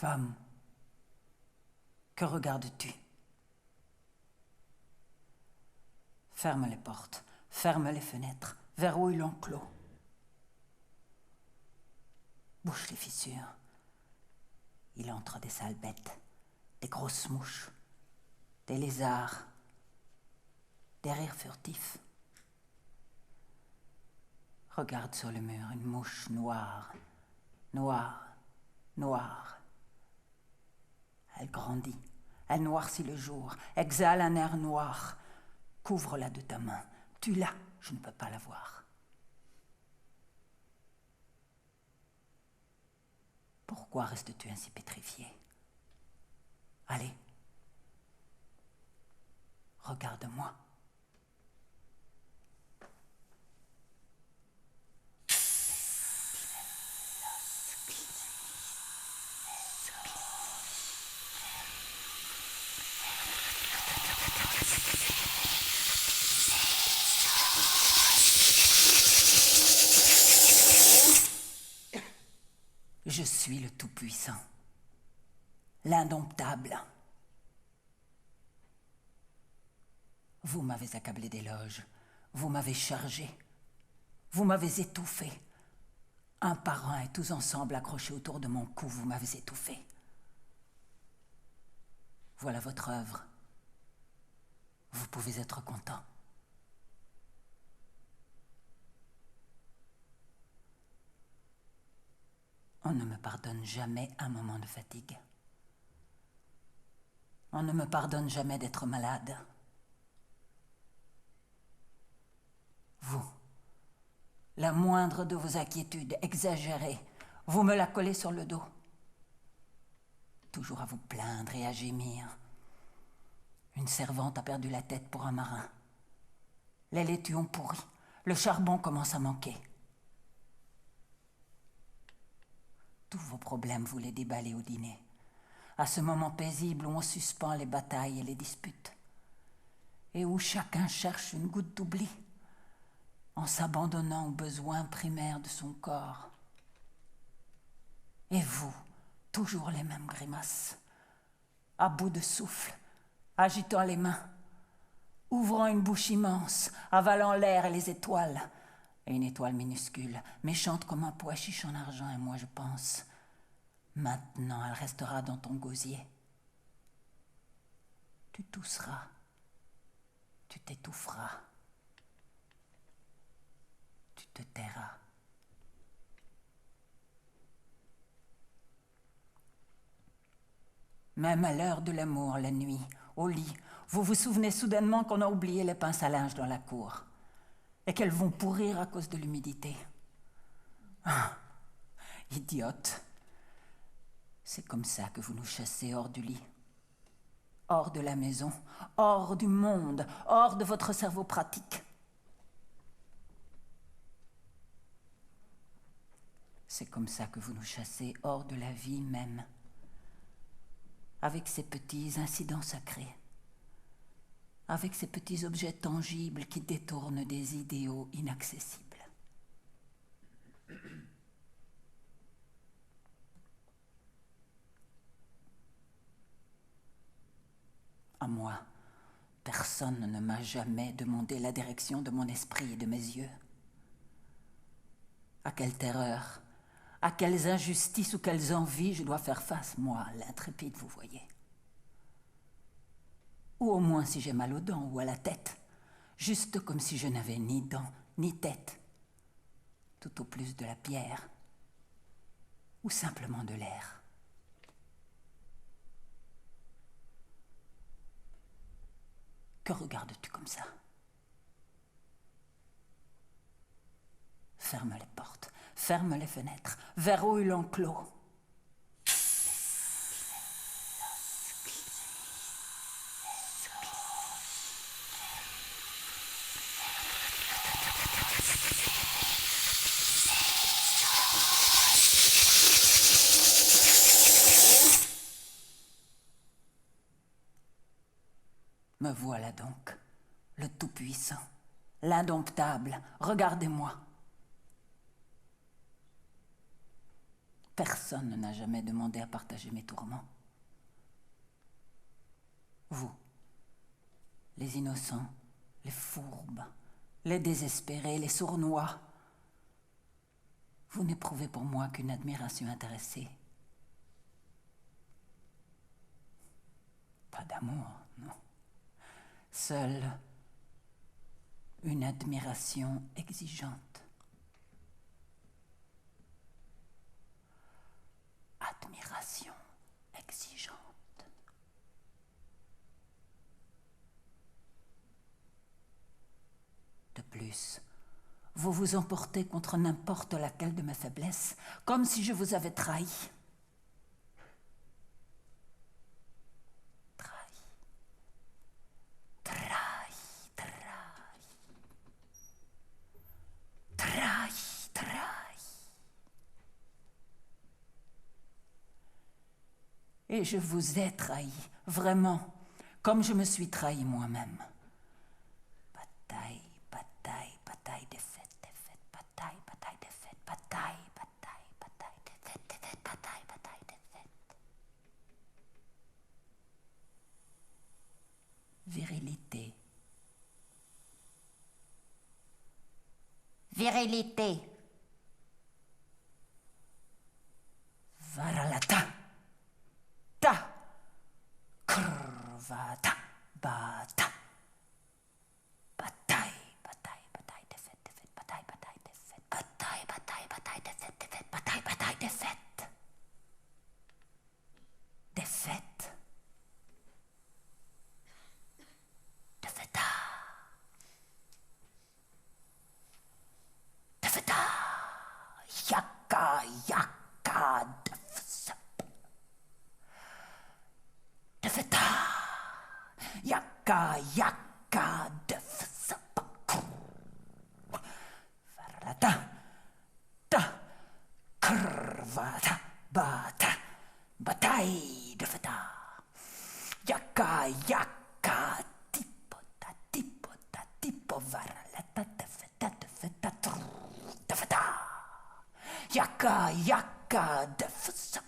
Femme, que regardes-tu? Ferme les portes, ferme les fenêtres, verrouille l'enclos. Bouche les fissures. Il entre des sales bêtes, des grosses mouches, des lézards, des rires furtifs. Regarde sur le mur une mouche noire, noire, noire. Elle grandit, elle noircit le jour, exhale un air noir. Couvre-la de ta main, tue-la, je ne peux pas la voir. Pourquoi restes-tu ainsi pétrifié? Allez, regarde-moi. Je suis le Tout-Puissant, l'Indomptable. Vous m'avez accablé d'éloges, vous m'avez chargé, vous m'avez étouffé. Un par un et tous ensemble accrochés autour de mon cou, vous m'avez étouffé. Voilà votre œuvre. Vous pouvez être content. On ne me pardonne jamais un moment de fatigue. On ne me pardonne jamais d'être malade. Vous, la moindre de vos inquiétudes exagérées, vous me la collez sur le dos. Toujours à vous plaindre et à gémir. Une servante a perdu la tête pour un marin. Les laitues ont pourri. Le charbon commence à manquer. Tous vos problèmes, vous les déballez au dîner, à ce moment paisible où on suspend les batailles et les disputes, et où chacun cherche une goutte d'oubli, en s'abandonnant aux besoins primaires de son corps. Et vous, toujours les mêmes grimaces, à bout de souffle, agitant les mains, ouvrant une bouche immense, avalant l'air et les étoiles, et une étoile minuscule, méchante comme un pois chiche en argent, et moi je pense, maintenant elle restera dans ton gosier. Tu tousseras, tu t'étoufferas, tu te tairas. Même à l'heure de l'amour, la nuit, au lit, vous vous souvenez soudainement qu'on a oublié les pinces à linge dans la cour et qu'elles vont pourrir à cause de l'humidité. Ah, idiote. C'est comme ça que vous nous chassez hors du lit, hors de la maison, hors du monde, hors de votre cerveau pratique. C'est comme ça que vous nous chassez hors de la vie même, avec ces petits incidents sacrés, avec ces petits objets tangibles qui détournent des idéaux inaccessibles. À moi, personne ne m'a jamais demandé la direction de mon esprit et de mes yeux. À quelle terreur, à quelles injustices ou quelles envies je dois faire face, moi, l'intrépide, vous voyez. Ou au moins si j'ai mal aux dents ou à la tête, juste comme si je n'avais ni dents ni tête, tout au plus de la pierre, ou simplement de l'air. Que regardes-tu comme ça? Ferme les portes, ferme les fenêtres, verrouille l'enclos. Me voilà donc, le Tout-Puissant, l'Indomptable. Regardez-moi. Personne n'a jamais demandé à partager mes tourments. Vous, les innocents, les fourbes, les désespérés, les sournois, vous n'éprouvez pour moi qu'une admiration intéressée. Pas d'amour, non. Seule une admiration exigeante. Admiration exigeante. De plus, vous vous emportez contre n'importe laquelle de mes faiblesses, comme si je vous avais trahi. Et je vous ai trahi, vraiment, comme je me suis trahi moi-même. Bataille, bataille, bataille, défaite, défaite, bataille, bataille, défaite, bataille, bataille, bataille, défaite, défaite, bataille, bataille, défaite. Virilité. Virilité. Varalata. Ta. Kurvata. Bata. Bataille, bataille, bataille, défaite, défaite, bataille, bataille, défaite, bataille, bataille, bataille, défaite, défaite, bataille, bataille, défaite. Défaite. Défaita. Défaita. Yaka, yaka, défaite. Défaita. Yaka, yaka, défaite. Varlata. Ta. Kurvata. Bata. Bataille, défaita. Yaka, yaka, tipota, tipota, tipo, varlata, défaita, défaita, défaita. Yaka, yaka, défaita.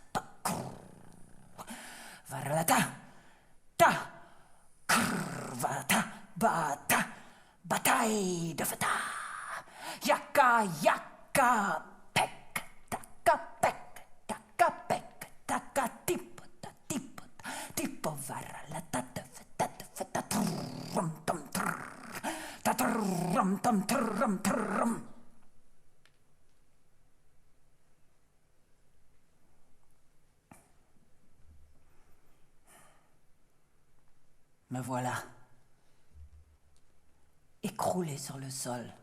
Varlata. Ta. Kurvata. Bata. Bataille, défaita. Yaka, yaka, pek, taka, pek, taka, pek, taka, tipota, tipota, tipo, varlata, défaita, défaita, trum, tum, trrr, ta, trum, tum, trum, trum. Me voilà, écroulé sur le sol,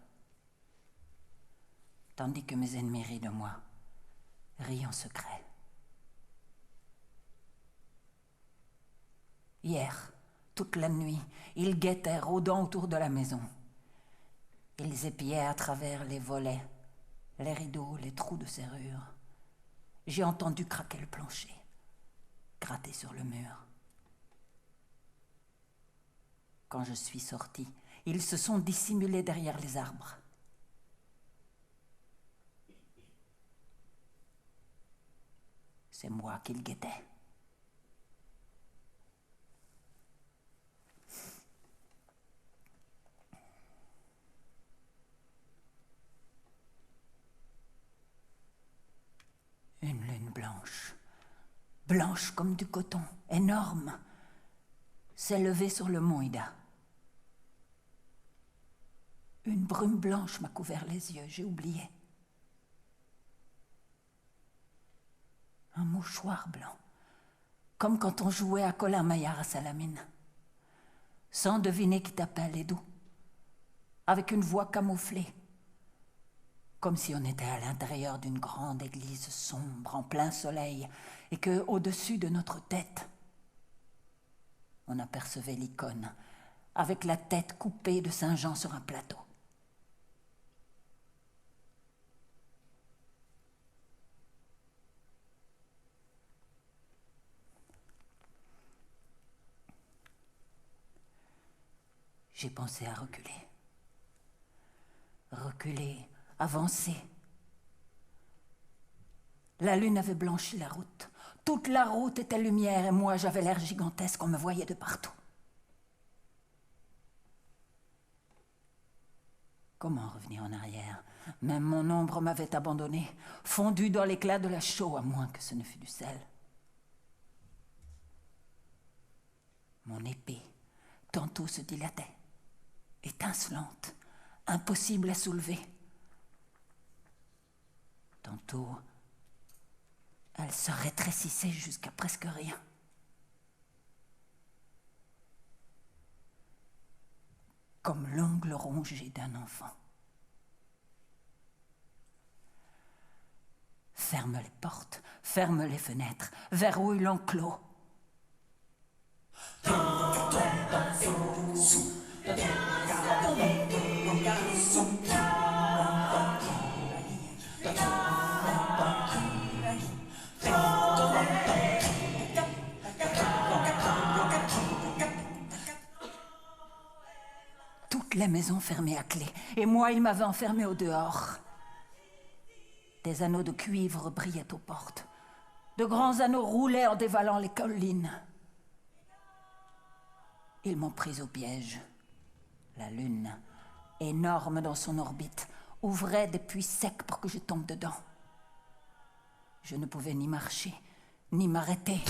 tandis que mes ennemis rient de moi, rient en secret. Hier, toute la nuit, ils guettaient rôdant autour de la maison. Ils épiaient à travers les volets, les rideaux, les trous de serrure. J'ai entendu craquer le plancher, gratter sur le mur. Quand je suis sorti, ils se sont dissimulés derrière les arbres. C'est moi qu'ils guettaient. Une lune blanche, blanche comme du coton, énorme, s'est levée sur le mont Ida. Une brume blanche m'a couvert les yeux, j'ai oublié. Un mouchoir blanc, comme quand on jouait à Colin Maillard à Salamine. Sans deviner qui t'appelle et d'où, avec une voix camouflée, comme si on était à l'intérieur d'une grande église sombre en plein soleil et que, au-dessus de notre tête, on apercevait l'icône avec la tête coupée de Saint Jean sur un plateau. J'ai pensé à reculer. Reculer, avancer. La lune avait blanchi la route. Toute la route était lumière et moi j'avais l'air gigantesque, on me voyait de partout. Comment revenir en arrière? Même mon ombre m'avait abandonné, fondu dans l'éclat de la chaux, à moins que ce ne fût du sel. Mon épée, tantôt se dilatait, étincelante, impossible à soulever. Tantôt, elle se rétrécissait jusqu'à presque rien. Comme l'ongle rongé d'un enfant. Ferme les portes, ferme les fenêtres, verrouille l'enclos. Toutes les maisons fermées à clé, et moi il m'avait enfermé au dehors. Des anneaux de cuivre brillaient aux portes. De grands anneaux roulaient en dévalant les collines. Ils m'ont pris au piège. La lune, énorme dans son orbite, ouvrait des puits secs pour que je tombe dedans. Je ne pouvais ni marcher, ni m'arrêter.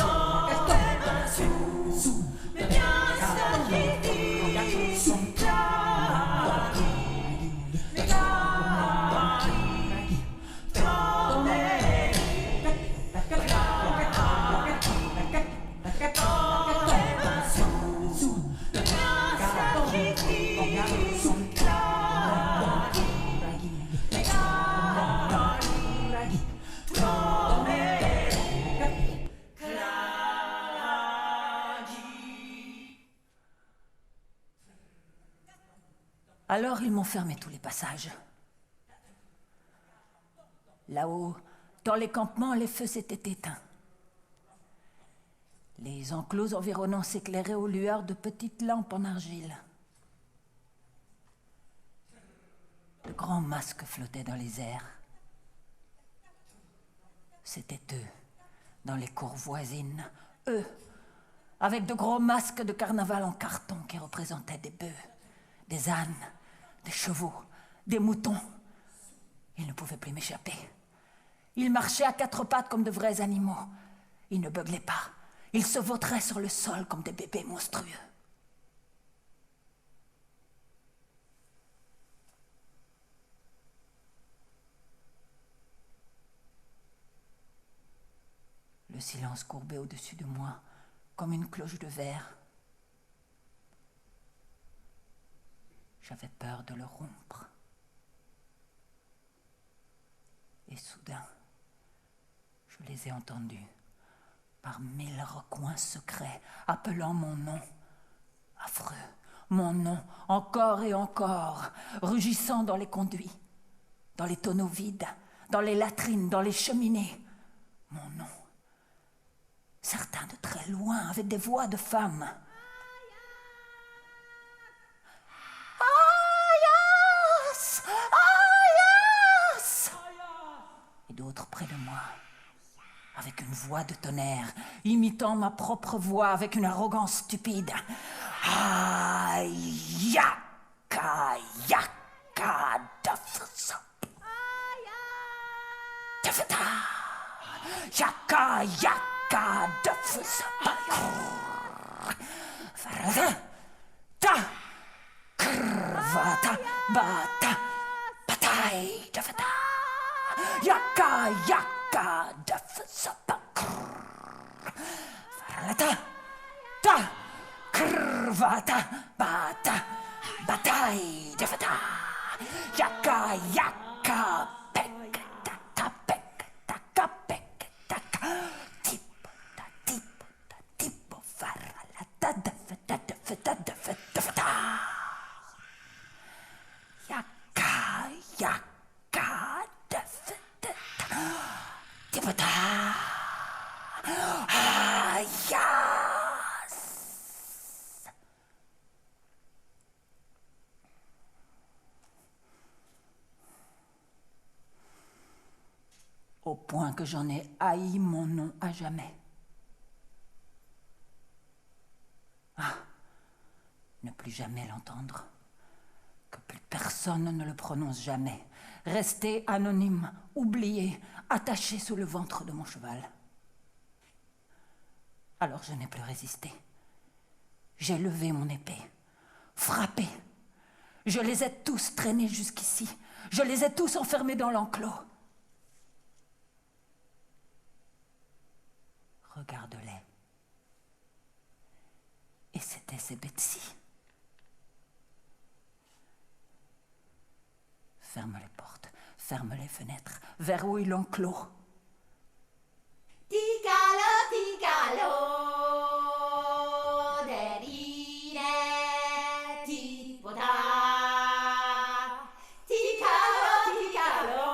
Alors ils m'ont fermé tous les passages. Là-haut, dans les campements, les feux s'étaient éteints. Les enclos environnants s'éclairaient aux lueurs de petites lampes en argile. De grands masques flottaient dans les airs. C'étaient eux, dans les cours voisines, eux, avec de gros masques de carnaval en carton qui représentaient des bœufs, des ânes, des chevaux, des moutons. Ils ne pouvaient plus m'échapper. Ils marchaient à quatre pattes comme de vrais animaux. Ils ne beuglaient pas. Ils se vautraient sur le sol comme des bébés monstrueux. Le silence courbait au-dessus de moi comme une cloche de verre. J'avais peur de le rompre. Et soudain, je les ai entendus, par mille recoins secrets, appelant mon nom. Affreux, mon nom, encore et encore, rugissant dans les conduits, dans les tonneaux vides, dans les latrines, dans les cheminées. Mon nom. Certains de très loin avaient des voix de femmes. Ayas! Ayas! Et d'autres près de moi, avec une voix de tonnerre, imitant ma propre voix avec une arrogance stupide. Ayaka, yaka, dafsa. Dafata. Yaka, yaka, dafsa. Farada. Ta. Krvata, bata. Patai, dafata. Yaka, yaka, dafsa. Farada. Ta. Krvata, bata, batai, defata, yaka, yaka, pekataka, pekataka, tipota, tipota, tipo, faralata, defata, defata, defata, yaka, yaka, defata, tipota, ya. au point que j'en ai haï mon nom à jamais. Ah, ne plus jamais l'entendre, que plus personne ne le prononce jamais, rester anonyme, oublié, attaché sous le ventre de mon cheval. Alors je n'ai plus résisté. J'ai levé mon épée, frappé. Je les ai tous traînés jusqu'ici. Je les ai tous enfermés dans l'enclos. Regarde-les. Et c'était ces bêtes-ci. Ferme les portes, ferme les fenêtres, verrouille l'enclos. Ticalo, ticalo, derire, tipota. Ticalo, ticalo,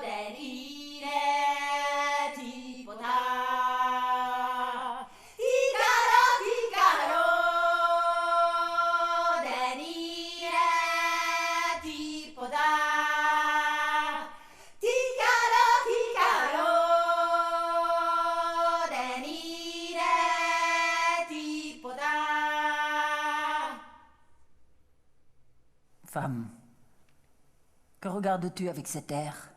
derire, tipota. Ticalo, ticalo, derire, tipota. Femme, que regardes-tu avec cet air?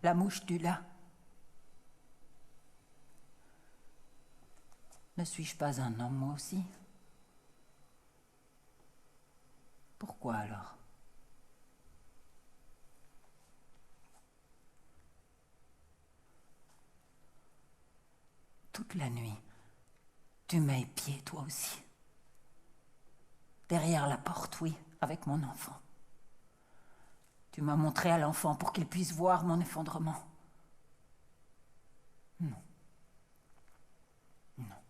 La mouche du là? Ne suis-je pas un homme, moi aussi? Pourquoi alors? Toute la nuit, tu m'as épié, toi aussi. Derrière la porte, oui, avec mon enfant. Tu m'as montré à l'enfant pour qu'il puisse voir mon effondrement. Non. Non.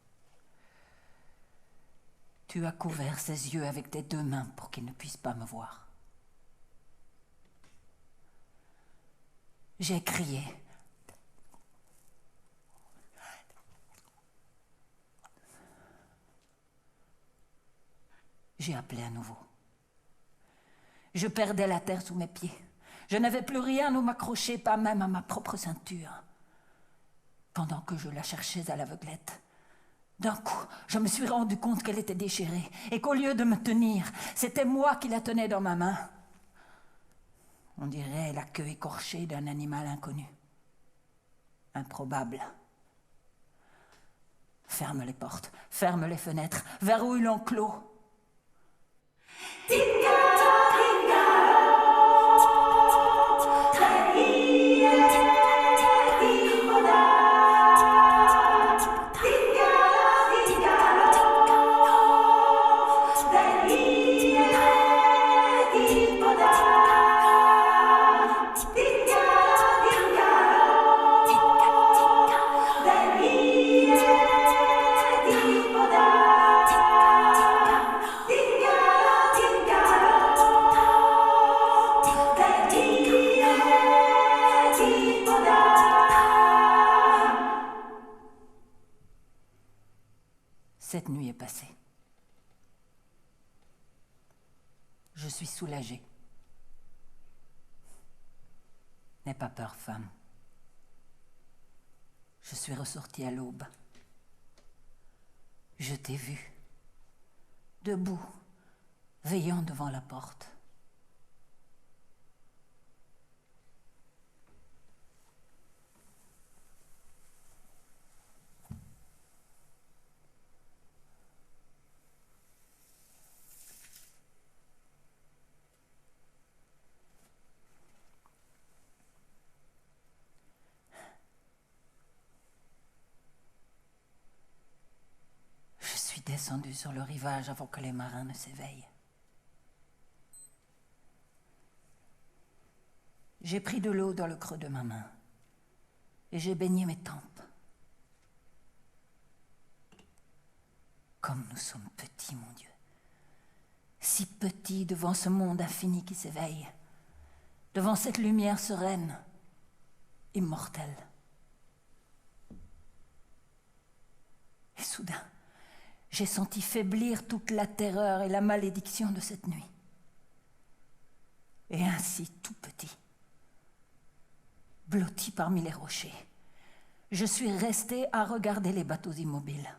Tu as couvert ses yeux avec tes deux mains pour qu'il ne puisse pas me voir. J'ai crié. J'ai appelé à nouveau. Je perdais la terre sous mes pieds. Je n'avais plus rien où m'accrocher, pas même à ma propre ceinture. Pendant que je la cherchais à l'aveuglette, d'un coup, je me suis rendu compte qu'elle était déchirée et qu'au lieu de me tenir, c'était moi qui la tenais dans ma main. On dirait la queue écorchée d'un animal inconnu. Improbable. Ferme les portes, ferme les fenêtres, verrouille l'enclos. Cette nuit est passée. Je suis soulagée. N'aie pas peur, femme. Je suis ressortie à l'aube. Je t'ai vue, debout, veillant devant la porte. Descendu sur le rivage avant que les marins ne s'éveillent. J'ai pris de l'eau dans le creux de ma main et j'ai baigné mes tempes. Comme nous sommes petits, mon Dieu, si petits devant ce monde infini qui s'éveille, devant cette lumière sereine, immortelle. Et soudain, j'ai senti faiblir toute la terreur et la malédiction de cette nuit. Et ainsi, tout petit, blotti parmi les rochers. Je suis restée à regarder les bateaux immobiles.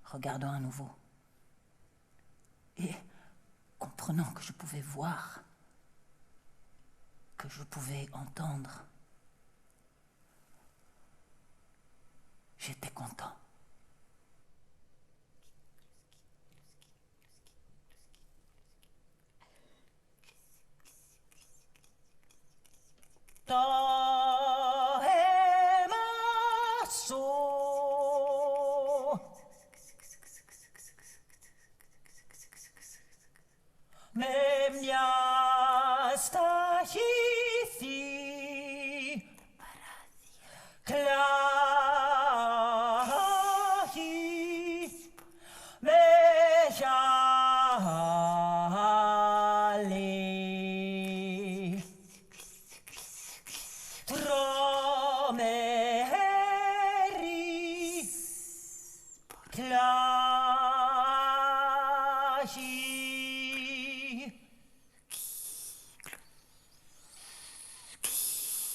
Regardant à nouveau. Et comprenant que je pouvais voir, que je pouvais entendre, j'étais content.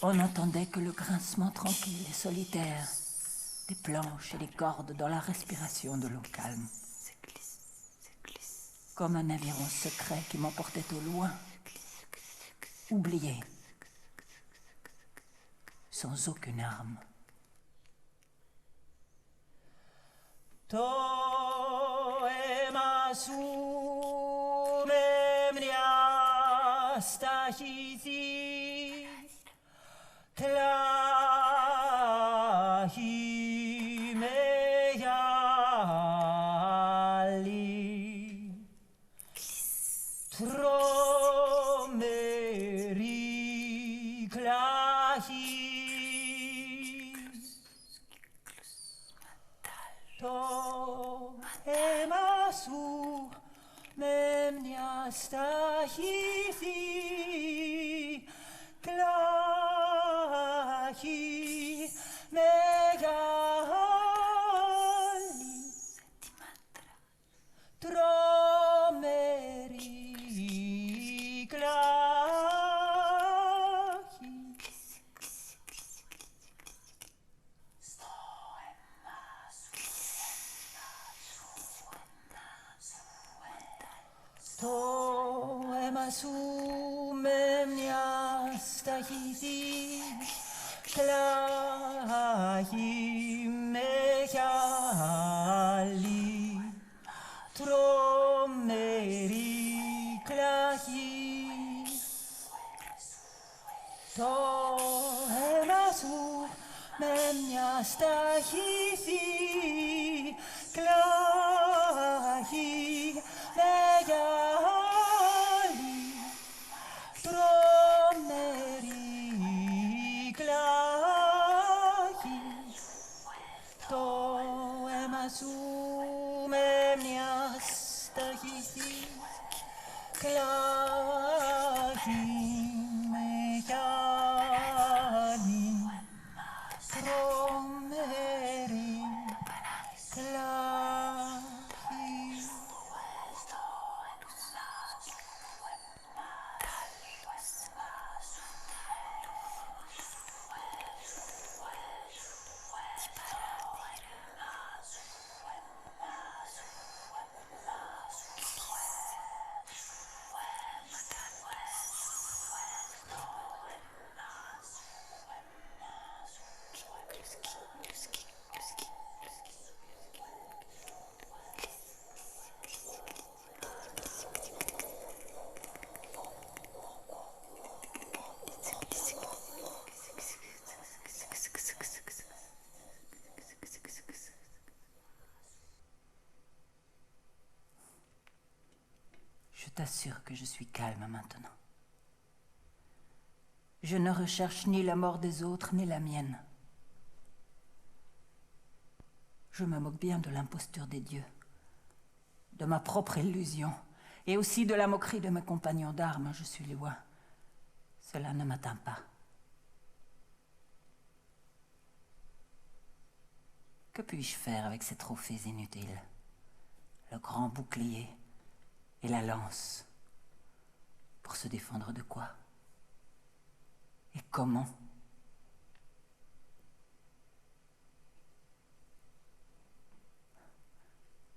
On n'entendait que le grincement tranquille et solitaire des planches et des cordes dans la respiration de l'eau calme. Comme un aviron secret qui m'emportait au loin, oublié, sans aucune arme. Je t'assure que je suis calme maintenant. Je ne recherche ni la mort des autres, ni la mienne. Je me moque bien de l'imposture des dieux, de ma propre illusion, et aussi de la moquerie de mes compagnons d'armes. Je suis loin. Cela ne m'atteint pas. Que puis-je faire avec ces trophées inutiles? Le grand bouclier et la lance. Pour se défendre de quoi? Et comment?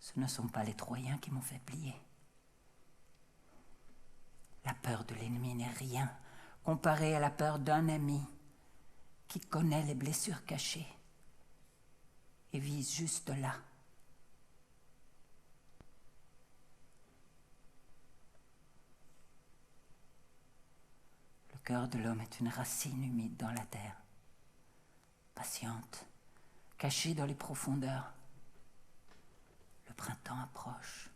Ce ne sont pas les Troyens qui m'ont fait plier. La peur de l'ennemi n'est rien comparée à la peur d'un ami qui connaît les blessures cachées et vise juste là. Le cœur de l'homme est une racine humide dans la terre, patiente, cachée dans les profondeurs. Le printemps approche.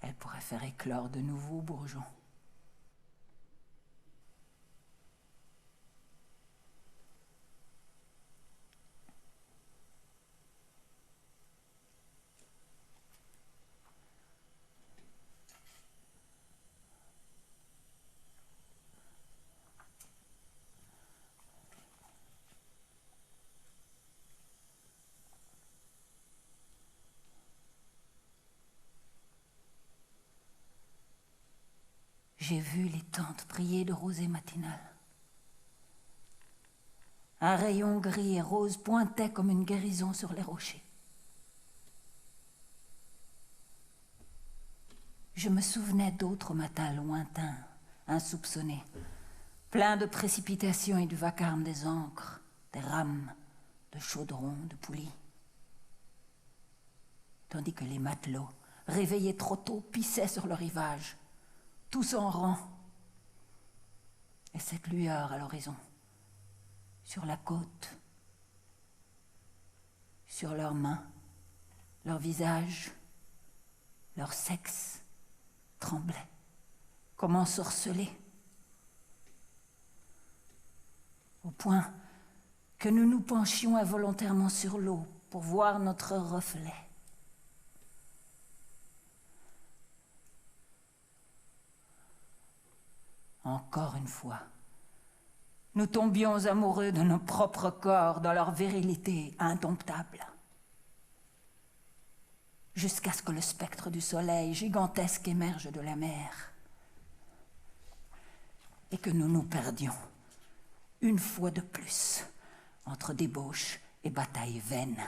Elle pourrait faire éclore de nouveaux bourgeons. J'ai vu les tentes briller de rosée matinale. Un rayon gris et rose pointait comme une guérison sur les rochers. Je me souvenais d'autres matins lointains, insoupçonnés, pleins de précipitations et du vacarme des ancres, des rames, de chaudrons, de poulies. Tandis que les matelots, réveillés trop tôt, pissaient sur le rivage, tous en rang. Et cette lueur à l'horizon, sur la côte, sur leurs mains, leurs visages, leur sexe tremblait, comme ensorcelé, au point que nous nous penchions involontairement sur l'eau pour voir notre reflet. Encore une fois, nous tombions amoureux de nos propres corps dans leur virilité indomptable. Jusqu'à ce que le spectre du soleil gigantesque émerge de la mer et que nous nous perdions, une fois de plus, entre débauche et bataille vaine.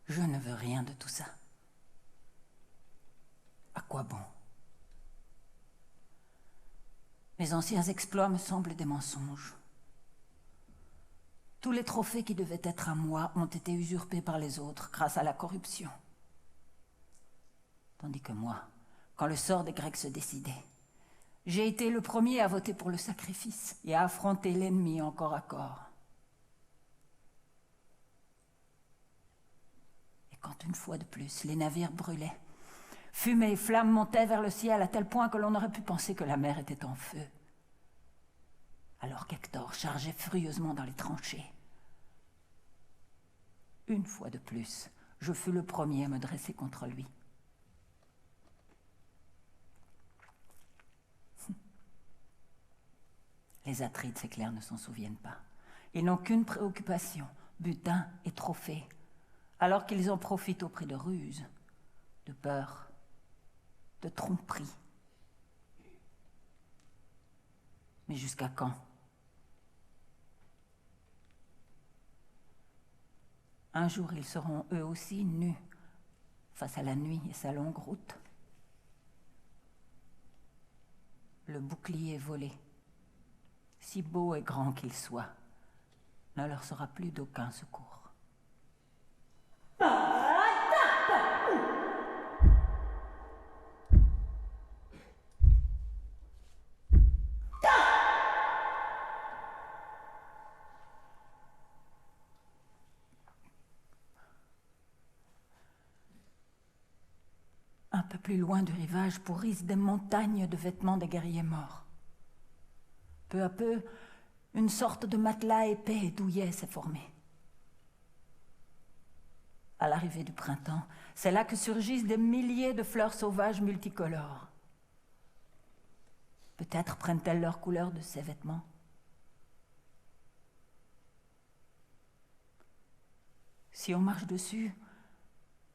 Je ne veux rien de tout ça. À quoi bon? Mes anciens exploits me semblent des mensonges. Tous les trophées qui devaient être à moi ont été usurpés par les autres grâce à la corruption. Tandis que moi, quand le sort des Grecs se décidait, j'ai été le premier à voter pour le sacrifice et à affronter l'ennemi en corps à corps. Quand une fois de plus, les navires brûlaient. Fumée et flammes montaient vers le ciel à tel point que l'on aurait pu penser que la mer était en feu. Alors qu'Hector chargeait furieusement dans les tranchées. Une fois de plus, je fus le premier à me dresser contre lui. Les Atrides, c'est clair, ne s'en souviennent pas. Ils n'ont qu'une préoccupation, butin et trophée, alors qu'ils en profitent au prix de ruses, de peur, de tromperie. Mais jusqu'à quand? Un jour, ils seront eux aussi nus, face à la nuit et sa longue route. Le bouclier volé, si beau et grand qu'il soit, ne leur sera plus d'aucun secours. Un peu plus loin du rivage pourrissent des montagnes de vêtements des guerriers morts. Peu à peu, une sorte de matelas épais et douillet s'est formé. à l'arrivée du printemps. C'est là que surgissent des milliers de fleurs sauvages multicolores. Peut-être prennent-elles leur couleur de ces vêtements. Si on marche dessus,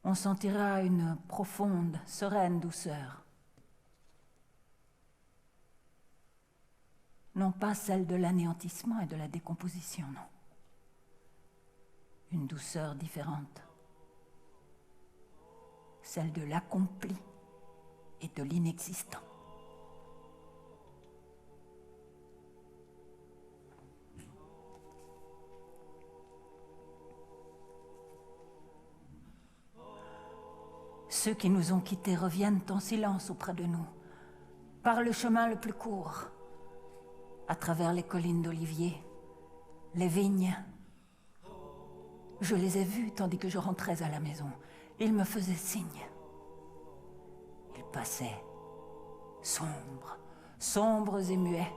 on sentira une profonde, sereine douceur. Non pas celle de l'anéantissement et de la décomposition, non. Une douceur différente. Celle de l'accompli et de l'inexistant. Ceux qui nous ont quittés reviennent en silence auprès de nous, par le chemin le plus court, à travers les collines d'oliviers, les vignes. Je les ai vus tandis que je rentrais à la maison. Ils me faisaient signe. Ils passaient, sombres et muets,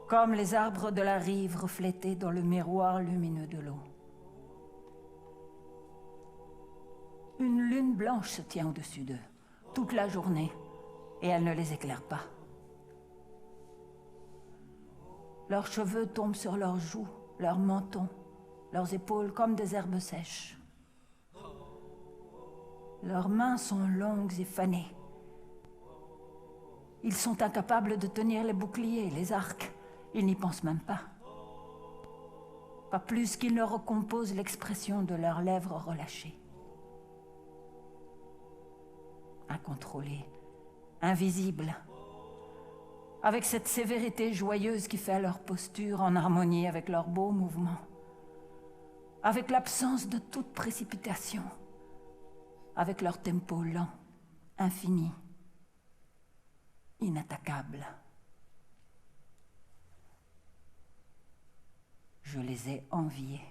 comme les arbres de la rive reflétés dans le miroir lumineux de l'eau. Une lune blanche se tient au-dessus d'eux, toute la journée, et elle ne les éclaire pas. Leurs cheveux tombent sur leurs joues, leurs mentons, leurs épaules comme des herbes sèches. Leurs mains sont longues et fanées. Ils sont incapables de tenir les boucliers, les arcs. Ils n'y pensent même pas. Pas plus qu'ils ne recomposent l'expression de leurs lèvres relâchées. Incontrôlés, invisibles, avec cette sévérité joyeuse qui fait leur posture en harmonie avec leurs beaux mouvements, avec l'absence de toute précipitation, avec leur tempo lent, infini, inattaquable. Je les ai enviés.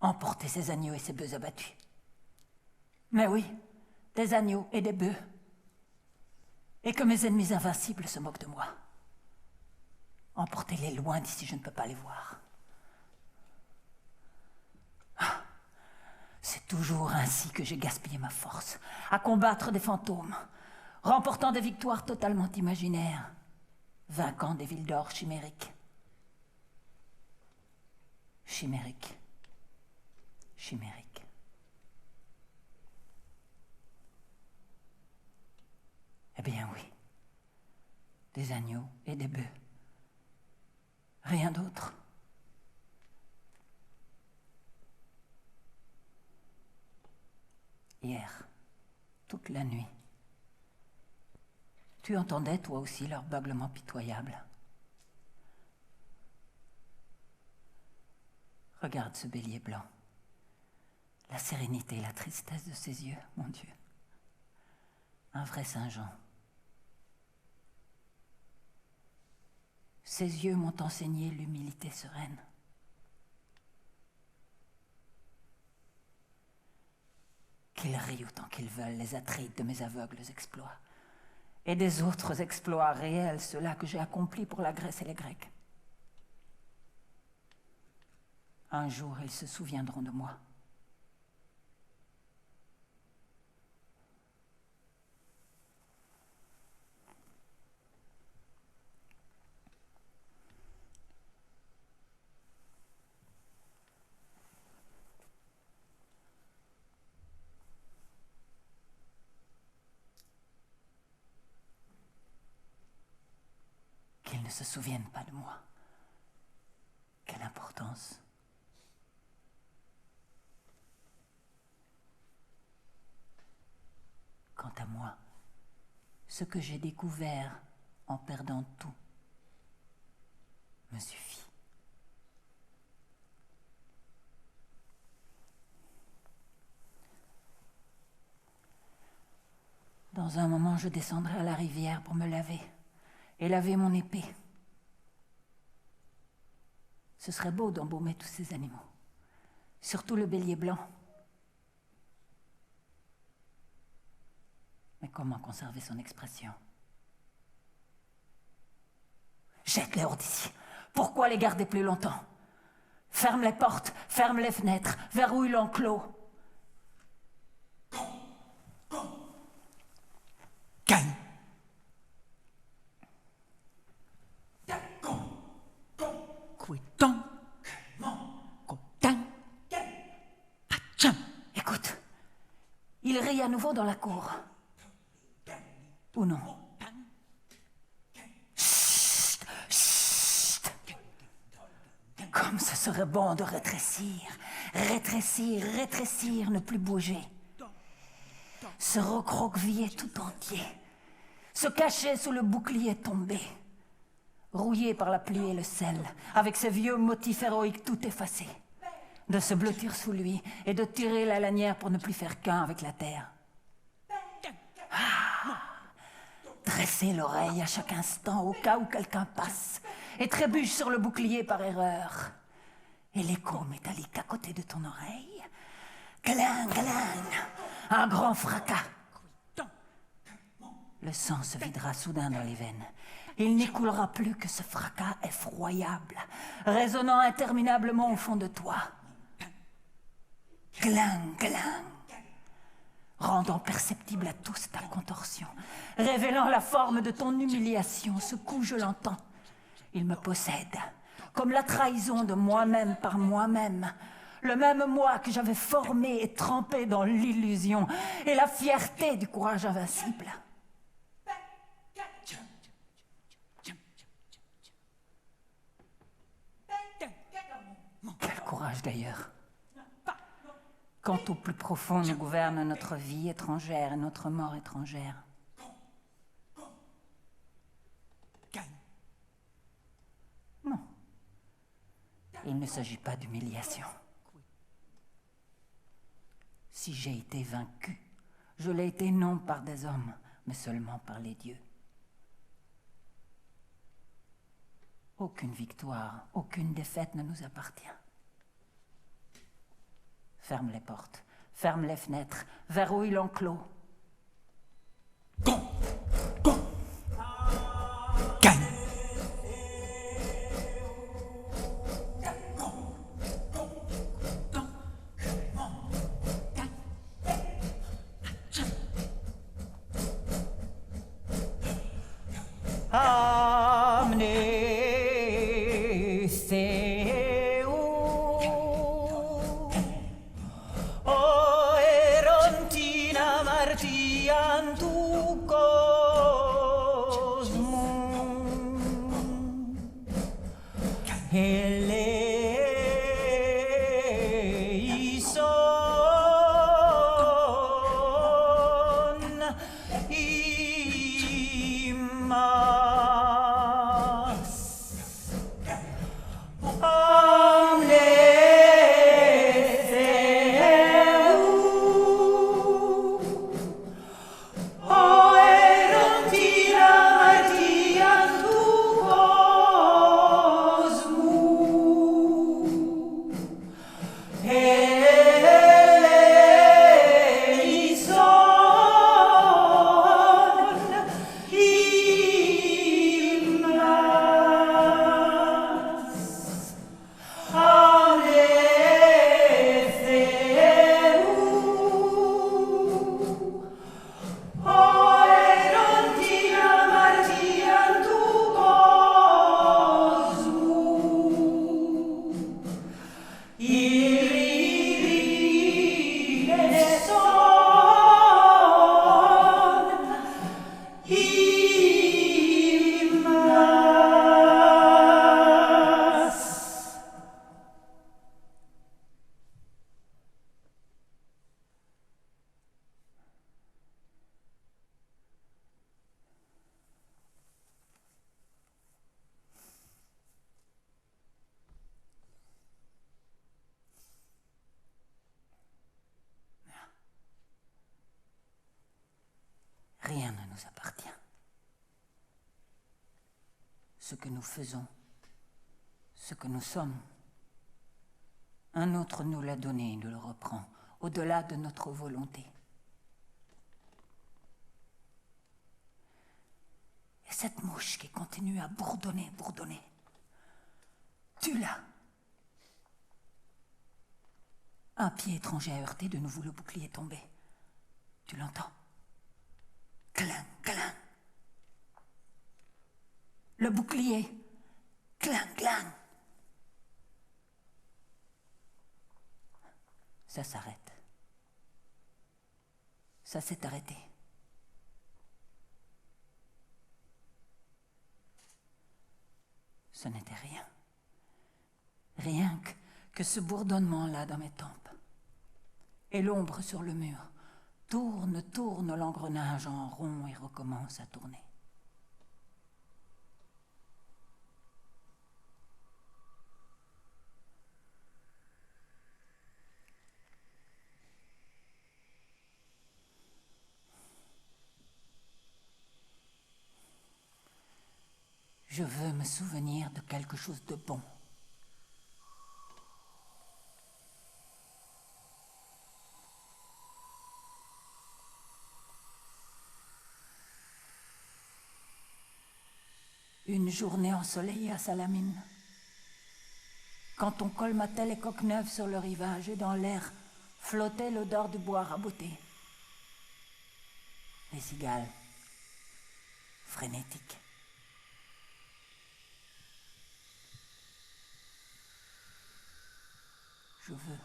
emporter ces agneaux et ces bœufs abattus. Mais oui, des agneaux et des bœufs. Et que mes ennemis invincibles se moquent de moi. Emportez-les loin d'ici, je ne peux pas les voir. Ah, c'est toujours ainsi que j'ai gaspillé ma force, à combattre des fantômes, remportant des victoires totalement imaginaires, vainquant des villes d'or chimériques. Chimériques. Chimériques. Eh bien oui, des agneaux et des bœufs. Rien d'autre. Hier, toute la nuit, tu entendais toi aussi leur beuglement pitoyable. Regarde ce bélier blanc, la sérénité et la tristesse de ses yeux, mon Dieu. Un vrai Saint-Jean. Ses yeux m'ont enseigné l'humilité sereine. Qu'ils rient autant qu'ils veulent, les atrides de mes aveugles exploits, et des autres exploits réels, ceux-là que j'ai accomplis pour la Grèce et les Grecs. Un jour, ils se souviendront de moi. Qu'ils ne se souviennent pas de moi. Quelle importance. Quant à moi, ce que j'ai découvert en perdant tout me suffit. Dans un moment, je descendrai à la rivière pour me laver et laver mon épée. Ce serait beau d'embaumer tous ces animaux, surtout le bélier blanc. Mais comment conserver son expression? Jette-les hors d'ici. Pourquoi les garder plus longtemps? Ferme les portes, ferme les fenêtres, verrouille l'enclos. Gagne. Écoute, il rit à nouveau dans la cour. Ou non? Chut, chut. Comme ce serait bon de rétrécir, rétrécir, rétrécir, ne plus bouger. Se recroqueviller tout entier, se cacher sous le bouclier tombé, rouillé par la pluie et le sel, avec ses vieux motifs héroïques tout effacés, de se blottir sous lui et de tirer la lanière pour ne plus faire qu'un avec la terre. Dresser l'oreille à chaque instant au cas où quelqu'un passe et trébuche sur le bouclier par erreur. Et l'écho métallique à côté de ton oreille. Gling, gling, un grand fracas. Le sang se videra soudain dans les veines. Il n'y coulera plus que ce fracas effroyable, résonnant interminablement au fond de toi. Gling, gling. Rendant perceptible à tous ta contorsion, révélant la forme de ton humiliation. Ce coup, je l'entends. Il me possède, comme la trahison de moi-même par moi-même. Le même moi que j'avais formé et trempé dans l'illusion et la fierté du courage invincible. Quel courage d'ailleurs! Quand au plus profond nous gouverne notre vie étrangère et notre mort étrangère. Non. Il ne s'agit pas d'humiliation. Si j'ai été vaincu, je l'ai été non par des hommes, mais seulement par les dieux. Aucune victoire, aucune défaite ne nous appartient. Ferme les portes, ferme les fenêtres, verrouille l'enclos. Gagne. Amenez Seu. O erontina martian tu cosmum. Eleison imas. Rien ne nous appartient. Ce que nous faisons, ce que nous sommes, un autre nous l'a donné et nous le reprend, au-delà de notre volonté. Et cette mouche qui continue à bourdonner, bourdonner, tue-la. Un pied étranger a heurté, de nouveau le bouclier est tombé. Tu l'entends? Clin, clin. Le bouclier. Clin, clin. Ça s'arrête. Ça s'est arrêté. Ce n'était rien. Rien que ce bourdonnement-là dans mes tempes. Et l'ombre sur le mur. Tourne, tourne l'engrenage en rond et recommence à tourner. Je veux me souvenir de quelque chose de bon. Une journée ensoleillée à Salamine, quand on colmatait les coques neuves sur le rivage et dans l'air flottait l'odeur du bois raboté. Les cigales, frénétiques. Je veux.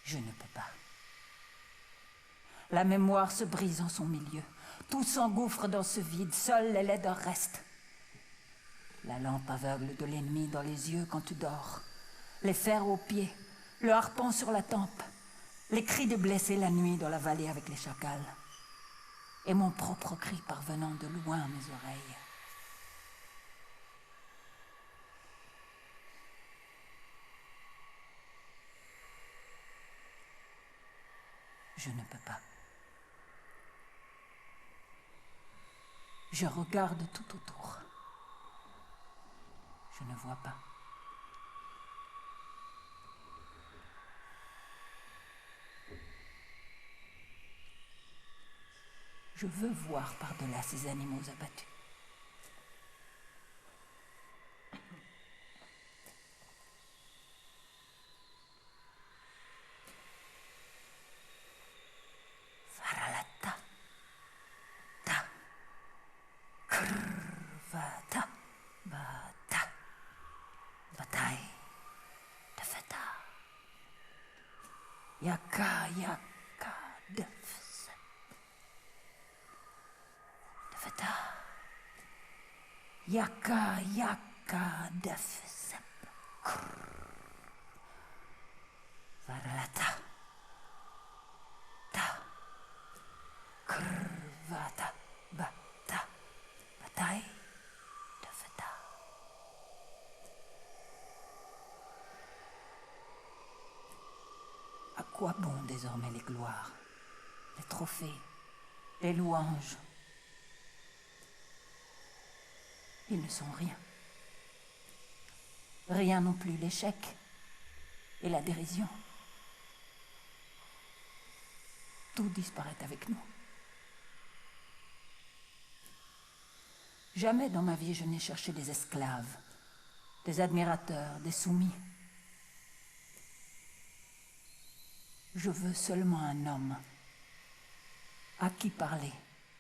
Je ne peux pas. La mémoire se brise en son milieu. Tout s'engouffre dans ce vide. Seuls les laideurs restent. La lampe aveugle de l'ennemi dans les yeux quand tu dors. Les fers aux pieds. Le harpon sur la tempe. Les cris des blessés la nuit dans la vallée avec les chacals. Et mon propre cri parvenant de loin à mes oreilles. Je ne peux pas. Je regarde tout autour. Je ne vois pas. Je veux voir par-delà ces animaux abattus. Faralata, ta, krvata, bata, batai, tafeta, yaka, defse, tafeta, yaka, defse, faralata. Vata, bata, batai, tafeta. À quoi bon désormais les gloires, les trophées, les louanges? Ils ne sont rien. Rien non plus l'échec et la dérision. Tout disparaît avec nous. Jamais dans ma vie je n'ai cherché des esclaves, des admirateurs, des soumis. Je veux seulement un homme à qui parler,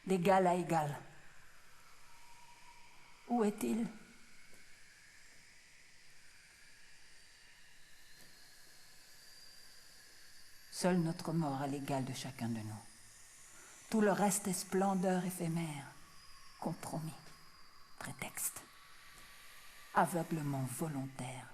d'égal à égal. Où est-il? Seule notre mort à l'égal de chacun de nous. Tout le reste est splendeur éphémère, compromis, prétexte, aveuglement volontaire.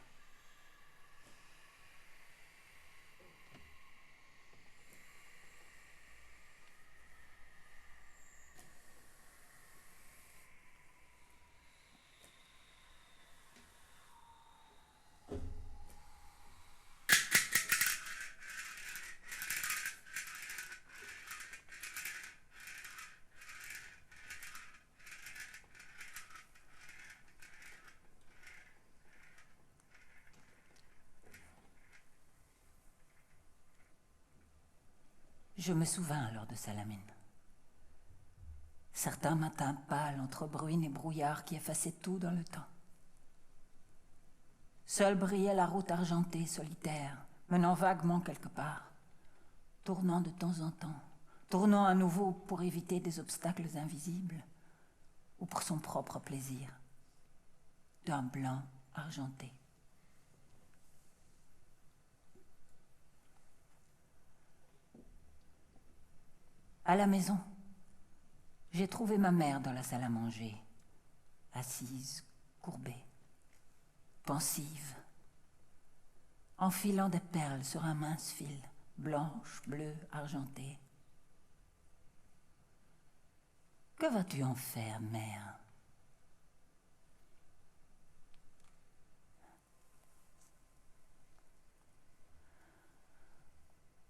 Je me souvins alors de Salamine. Certains matins pâles entre bruine et brouillard qui effaçaient tout dans le temps. Seule brillait la route argentée, solitaire, menant vaguement quelque part, tournant de temps en temps, tournant à nouveau pour éviter des obstacles invisibles ou pour son propre plaisir, d'un blanc argenté. À la maison, j'ai trouvé ma mère dans la salle à manger, assise, courbée, pensive, enfilant des perles sur un mince fil, blanche, bleue, argentée. Que vas-tu en faire, mère?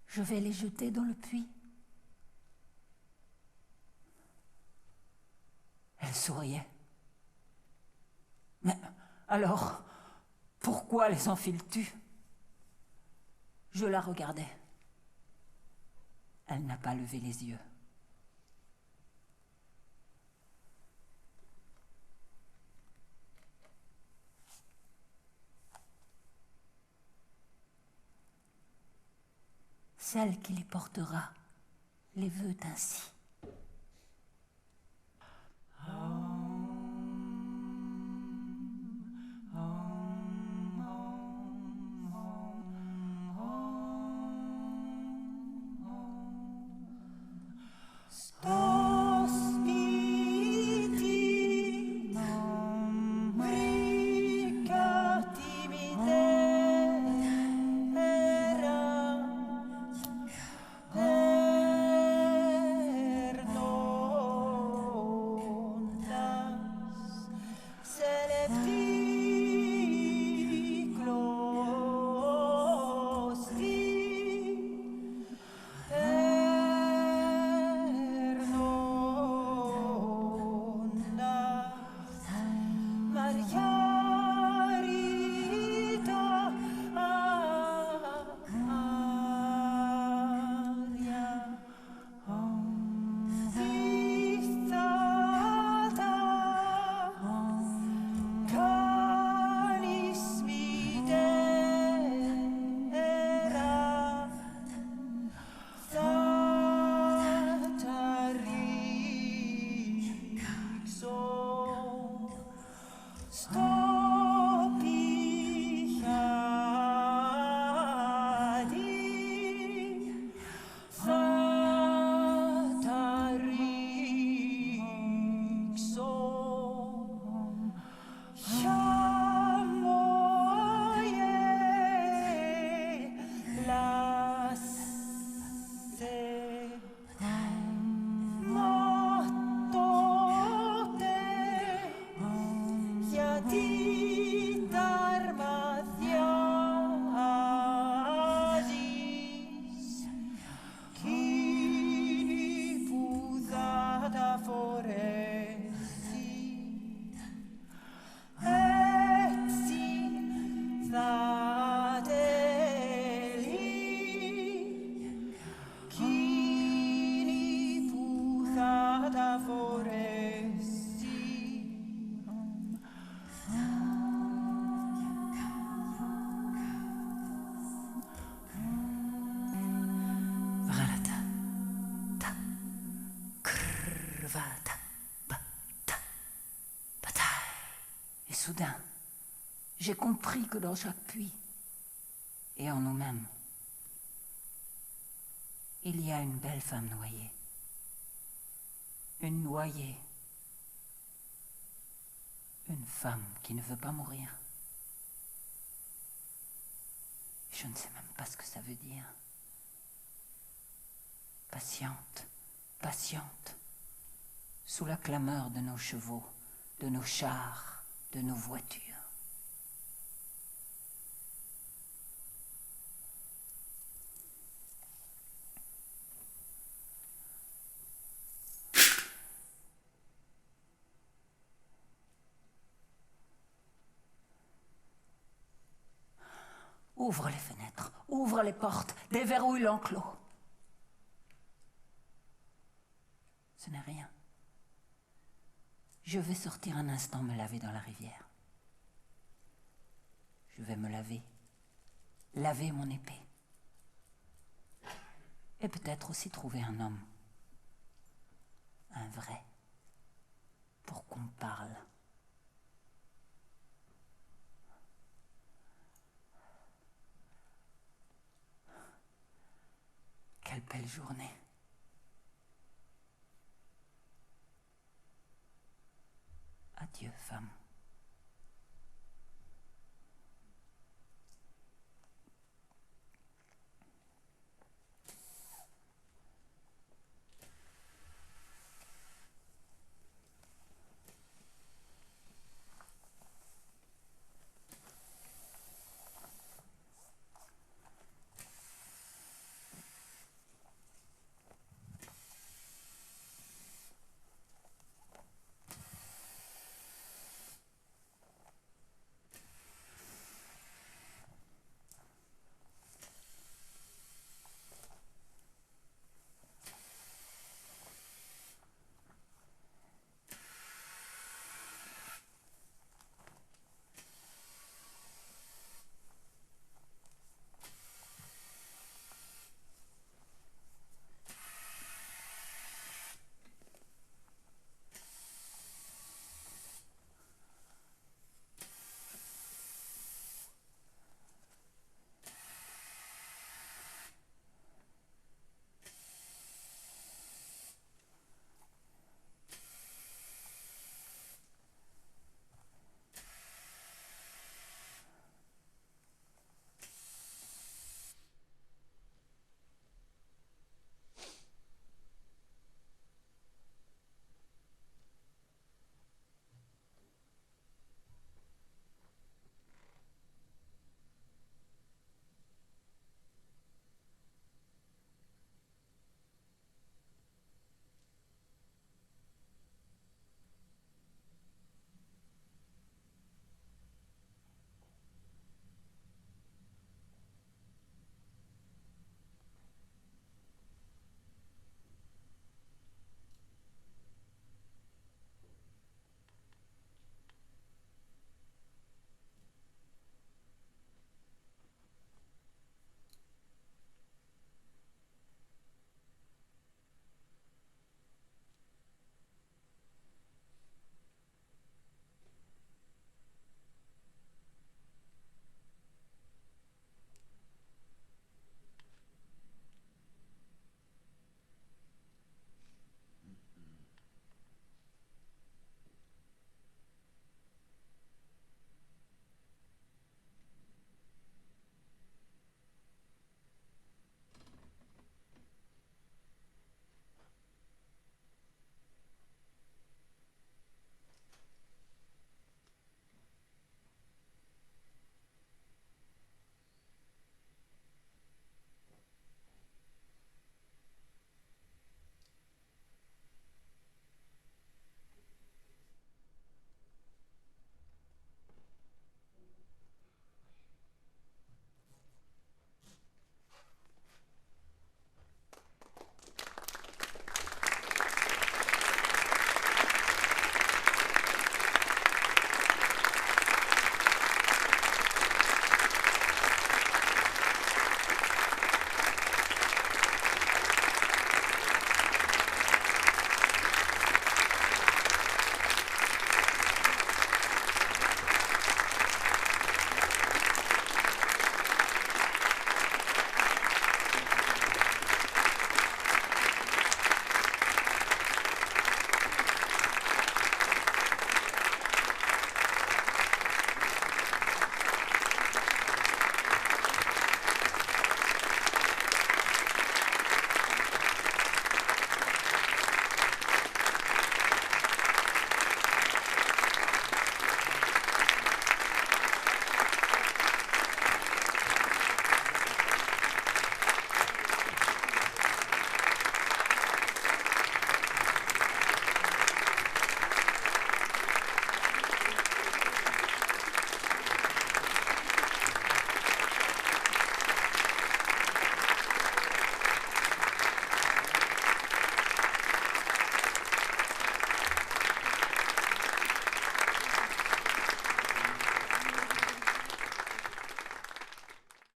Je vais les jeter dans le puits. Elle souriait. Mais alors, pourquoi les enfiles-tu? Je la regardais. Elle n'a pas levé les yeux. Celle qui les portera les veut ainsi. Et soudain, j'ai compris que dans chaque puits, et en nous-mêmes, il y a une belle femme noyée. Une noyée. Une femme qui ne veut pas mourir. Je ne sais même pas ce que ça veut dire. Patiente, patiente, sous la clameur de nos chevaux, de nos chars, de nos voitures. Ouvre les fenêtres, ouvre les portes, déverrouille l'enclos. Ce n'est rien. Je vais sortir un instant me laver dans la rivière. Je vais me laver, laver mon épée. Et peut-être aussi trouver un homme. Un vrai. Pour qu'on parle. Quelle belle journée. Adieu, femme.